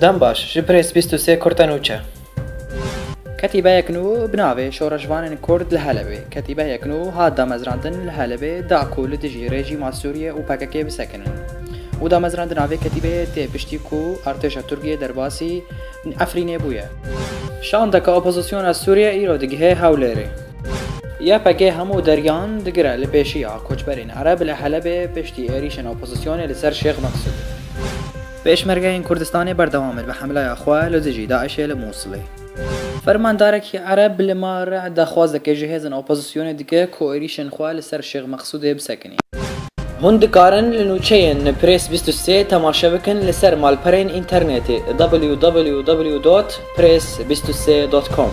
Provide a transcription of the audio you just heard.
دەم باش ji Press 23 کورتەنووچە. کەتیبەیەکن و بناوێ شۆڕەژوانên کورد لە هەلەبێ کەتیبەیەکن و هات دامەزراندن لە هەلەبێ داکو لە دژی ڕێژیما سووریە و پەکەکێ بسەکنن و دامەزراندن ناوێ کەتیبەیە تێ پشتی و ئارتێشە تورکیە دەرباسی ئەفرینێ بووە شاندەکە ئۆپۆزیسیۆنە سووریە ئیرۆ دگهەیە هەولێرێ یا پەکێ هەموو دەریان دگرە لە پێشیە کۆچبەرین عەرەب لە هەلەبێ پشتی عێریشن ئۆپۆزیسیۆنێ لەسەر شێخ مەقسوود پێشمەرگەیەن کوردستانی بەردەوامت بە حملای خوا لە دژی داعشێ لە مووسڵێ فەرماندارێکی عەرەب لە مارە داخواز دەکەی ji hêzên opozîsyonê dike ku êrîşên xwe li ser Şêx Mexsûdê bisekinî. Hûn dikarin li nûçeyên Press 23 temaşe bikin li ser malperên înternetê www.press23.com